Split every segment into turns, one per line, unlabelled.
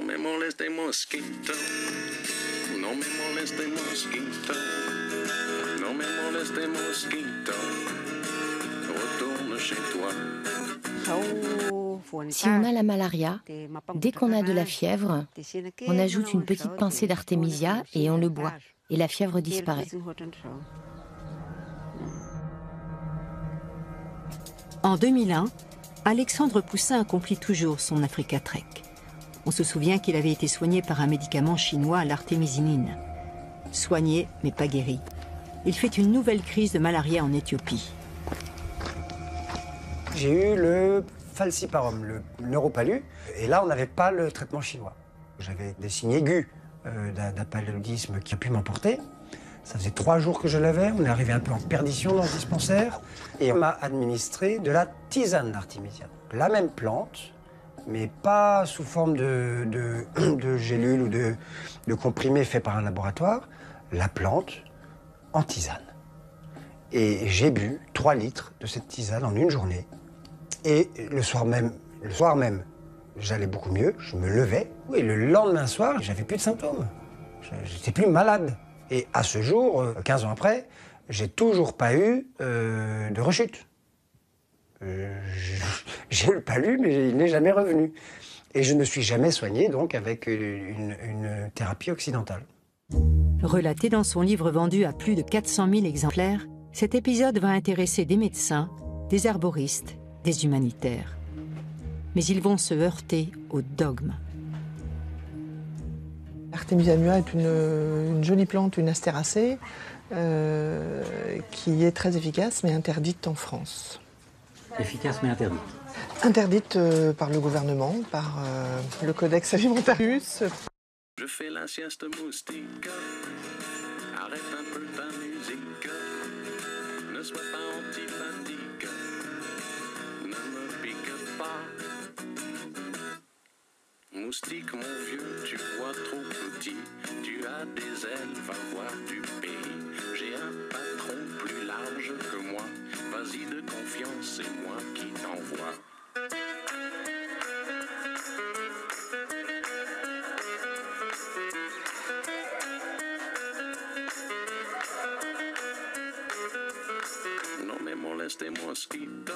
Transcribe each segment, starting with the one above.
me moleste mosquito, no me moleste mosquito, no me moleste mosquito, retourne chez toi.
Si on a la malaria, dès qu'on a de la fièvre, on ajoute une petite pincée d'artémisia et on le boit. Et la fièvre disparaît.
En 2001, Alexandre Poussin accomplit toujours son Africa Trek. On se souvient qu'il avait été soigné par un médicament chinois, l'artémisinine. Soigné, mais pas guéri. Il fait une nouvelle crise de malaria en Éthiopie.
J'ai eu le falciparum, le neuropalu, et là on n'avait pas le traitement chinois. J'avais des signes aigus d'un paludisme qui a pu m'emporter. Ça faisait 3 jours que je l'avais, on est arrivé un peu en perdition dans ce dispensaire, et on m'a administré de la tisane d'artémisia. La même plante, mais pas sous forme de gélules ou de comprimés faits par un laboratoire, la plante en tisane. Et j'ai bu 3 litres de cette tisane en une journée. Et le soir même, j'allais beaucoup mieux, je me levais. Et le lendemain soir, j'avais plus de symptômes. Je n'étais plus malade. Et à ce jour, 15 ans après, j'ai toujours pas eu de rechute. J'ai le palu, mais il n'est jamais revenu. Et je ne suis jamais soigné donc avec une thérapie occidentale.
Relaté dans son livre vendu à plus de 400 000 exemplaires, cet épisode va intéresser des médecins, des herboristes, des humanitaires. Mais ils vont se heurter au dogme.
L'artémisia annua est une jolie plante, une astéracée, qui est très efficace mais interdite en France.
Efficace mais interdite.
Interdite par le gouvernement, par le Codex Alimentarius.
Je fais la sieste moustique, arrête un peu ta musique, ne sois pas antipathique, ne me pique pas. Moustique, mon vieux, tu vois trop petit, tu as des ailes, va voir du pays. J'ai un patron plus large que moi, vas-y de confiance, c'est moi qui t'envoie. No me moleste mosquito,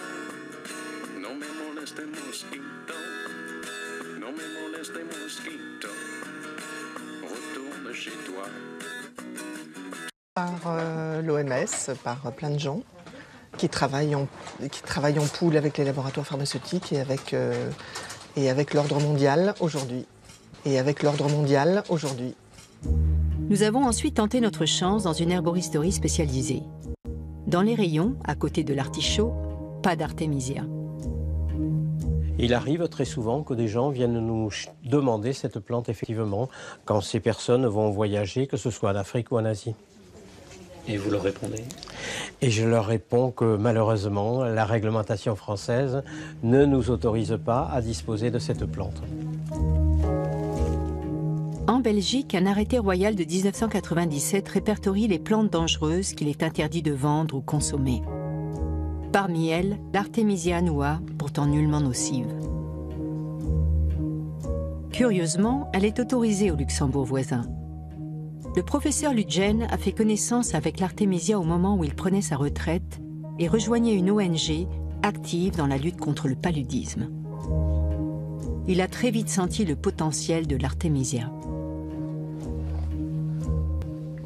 no me moleste mosquito, no me moleste mosquito, retourne chez toi.
Par l'OMS, par plein de gens qui travaillent en pool avec les laboratoires pharmaceutiques et avec l'ordre mondial aujourd'hui.
Nous avons ensuite tenté notre chance dans une herboristerie spécialisée. Dans les rayons, à côté de l'artichaut, pas d'artémisia.
Il arrive très souvent que des gens viennent nous demander cette plante, effectivement, quand ces personnes vont voyager, que ce soit en Afrique ou en Asie.
Et vous leur répondez?
Et je leur réponds que malheureusement, la réglementation française ne nous autorise pas à disposer de cette plante.
En Belgique, un arrêté royal de 1997 répertorie les plantes dangereuses qu'il est interdit de vendre ou consommer. Parmi elles, l'artémisia annua, pourtant nullement nocive. Curieusement, elle est autorisée au Luxembourg voisin. Le professeur Ludgen a fait connaissance avec l'artémisia au moment où il prenait sa retraite et rejoignait une ONG active dans la lutte contre le paludisme. Il a très vite senti le potentiel de l'artémisia.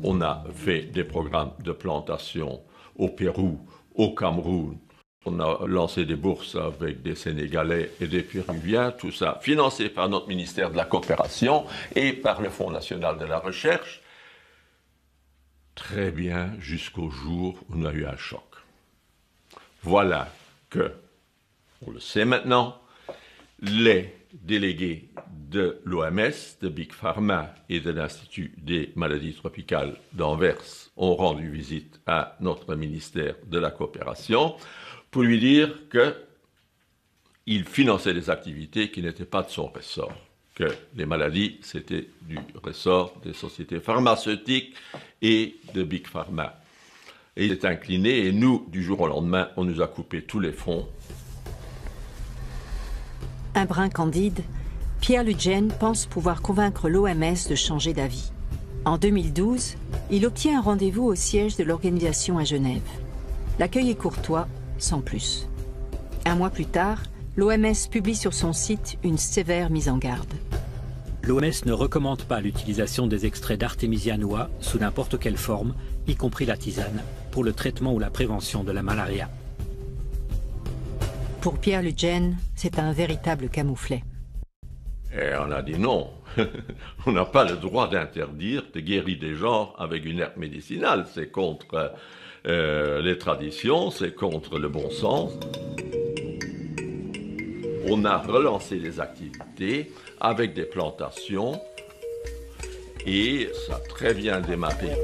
On a fait des programmes de plantation au Pérou, au Cameroun. On a lancé des bourses avec des Sénégalais et des Péruviens, tout ça financé par notre ministère de la Coopération et par le Fonds national de la Recherche. Très bien, jusqu'au jour où on a eu un choc. Voilà que, on le sait maintenant, les délégués de l'OMS, de Big Pharma et de l'Institut des maladies tropicales d'Anvers ont rendu visite à notre ministère de la Coopération pour lui dire qu'il finançait des activités qui n'étaient pas de son ressort, que les maladies, c'était du ressort des sociétés pharmaceutiques et de Big Pharma. Et il est incliné et nous, du jour au lendemain, on nous a coupé tous les fonds.
Un brin candide, Pierre Ludgen pense pouvoir convaincre l'OMS de changer d'avis. En 2012, il obtient un rendez-vous au siège de l'organisation à Genève. L'accueil est courtois, sans plus. Un mois plus tard, l'OMS publie sur son site une sévère mise en garde.
L'OMS ne recommande pas l'utilisation des extraits d'artémisia noix sous n'importe quelle forme, y compris la tisane, pour le traitement ou la prévention de la malaria.
Pour Pierre Ludgen, c'est un véritable camouflet.
Et on a dit non, on n'a pas le droit d'interdire de guérir des gens avec une herbe médicinale. C'est contre les traditions, c'est contre le bon sens. On a relancé les activités avec des plantations et ça a très bien démarré.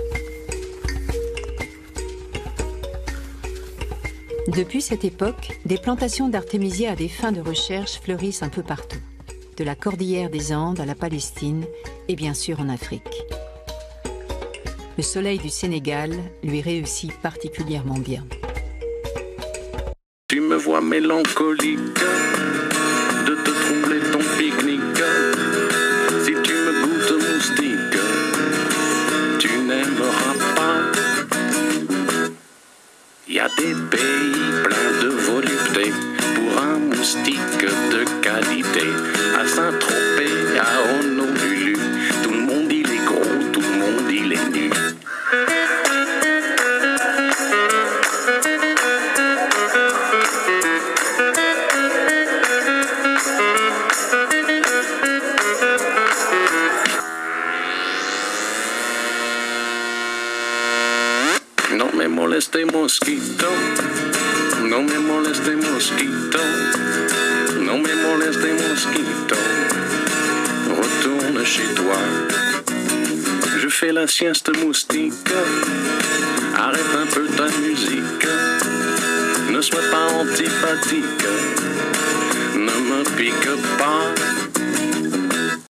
Depuis cette époque, des plantations d'artémisia à des fins de recherche fleurissent un peu partout. De la cordillère des Andes à la Palestine et bien sûr en Afrique. Le soleil du Sénégal lui réussit particulièrement bien.
Tu me vois mélancolique de te troubler ton pique-nique. Si tu me goûtes moustique, tu n'aimeras pas. Il y a des pays pleins de volupté pour un moustique de qualité. À Saint-Tropez, à Honolulu, tout le monde il est gros, tout le monde il est nu. No me moleste mosquito, no me moleste mosquito, no me moleste mosquito, retourne chez toi. Je fais la sieste moustique, arrête un peu ta musique, ne sois pas antipathique.